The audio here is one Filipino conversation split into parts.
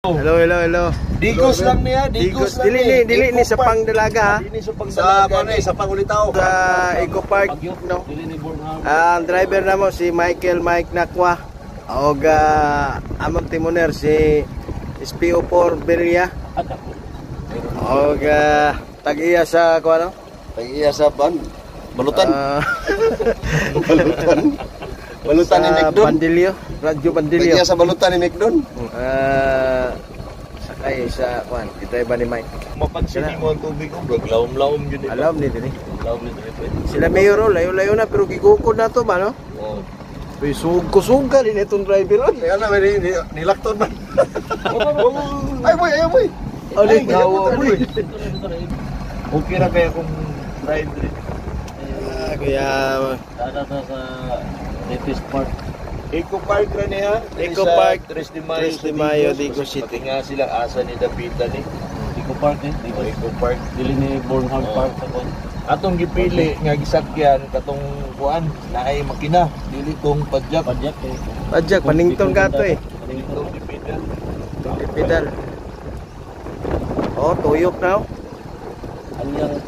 Hello, hello, hello. Digos lang niya, digos lang. Dili ni sa pangdalaga. Sa pangulitaw. Sa Eco Park, no. Ang driver namo si Mike Nakwa. Og among timoner si SPO4 Beria. Og tag-iya sa kuno? Tag-iya sa balutan. Balutan ni Mcdon. Bandilyo, radyo Bandilyo. Tag-iya sa balutan ni Mcdon. Sakay sa kuan, kita iba ni Mike. Mapansin mo ang tubig ko, bro. Laom-laom yun. Alam ni diri. Laom ni diri. Sila mayor layo-layo na pero gigukod na to ba no? Oo. Uy, sugko-sugka din itong driver. Kaya na, nilakton man. Ay, boy. Ay, gawa, boy. Okay na kaya kung ride rin. Kaya... Dada sa latest park. Eco Park na niya. Eco Park, 3 de Mayo, Digos City. Pati nga silang asa ni Dapitan eh. Eco Park eh. Eco Park. Dili ni Bornholm Park. Atong gipili nga gisakyan katong kuan naay makina dili tong padjak Panington ka to eh. Panington Pedal. Oh, tuyok na. Anyang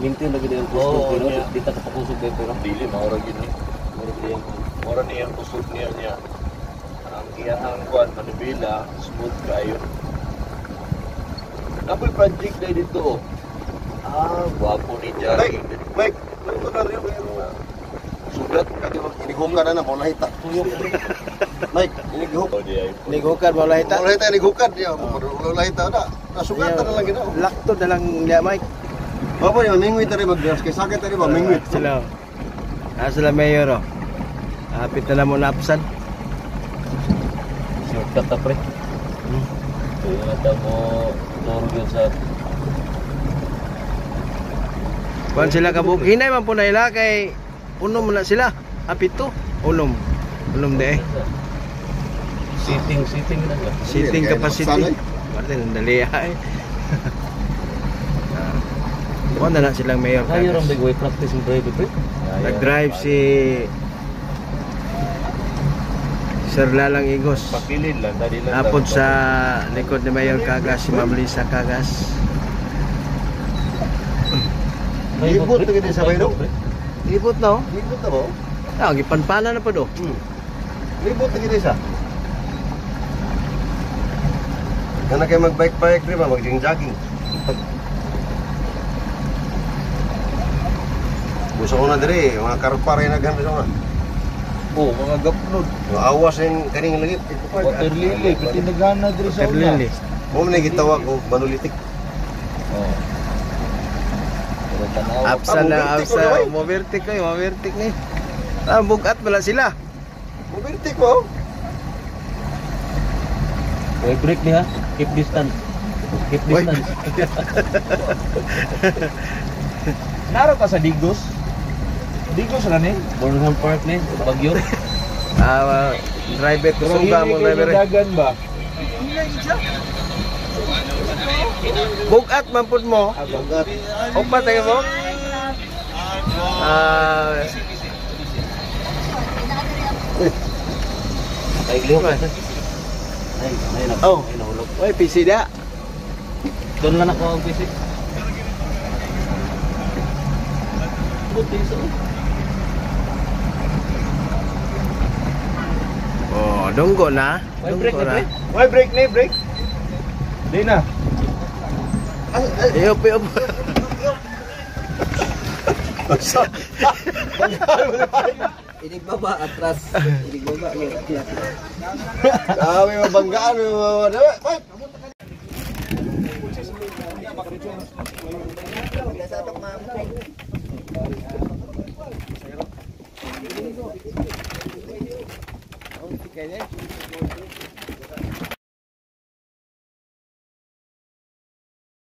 maintain lagi din gusto pero di ta kapakusog kay pero dili maura gid ni. Maura niya kusog niya. Ang iyang kuan manubila smooth kayo. Apoy project na dito. Guwapo ni Jari. Mike, ito na rin. Sugat, inigom ka na mo lahita. Mike, inigom. Nigukan mo lahita. Mo lahita, inigukan. Lahita na. Nasugatan na lang gina. Lakto na lang niya, Mike. Opo niya, mingwit na rin mag-dress. Kaya sakit na rin ba, mingwit. Sila mayor oh. Hapit na lang mo napsan. shortcut ta pre. Kaya nata mo turun yun sa Kuan sila kabuk. Hinay man po na ila kay unom na sila. Apit to. Unom de. Sitting na nga. Sitting capacity. Martin dali ay. Kuan na silang mayor. Kayo ram way practice ng drive pre. Nag-drive si Sir Lalang Igos. Pakilin lang, dali lang. Apod sa likod ni Mayor Cagas, si Ma'am Lisa Cagas. Ibot na gini sa bayro. Ibot na oh. Ibot na mo? Gipanpala na pa do. Ibot na gini sa. Kana kayo mag-bike rin ba, mag-jogging. Gusto ko na diri, mga karpare na gamit ko na. Oh, mga gapnod. Awas yung kaning lagi. Water lily, pati nagana diri sa una. Lili. Mo man gitawag og manulitik. Oh. Pero tanaw. Apsa na, movertik ni. Bugat pala sila. Mobility ko. Oy, break niya. Keep distance. Keep distance. Naro ka sa Digos? Digos na ni? Bornholm Park ni, Baguio. Driver ko suga mo driver. Dagan ba? Bugat man pud mo. Bugat. Upat tayo mo. Ay, liho ka. Ay, Oh. ay nahulog. Oy, PC da. Doon lang ako ang visit. Buti sa. Oh, dunggo na. Break na, break. Why break ni, break? Di na. Ayop. Inig baba atras. Inig baba ni. May mabanggaan, may mabanggaan.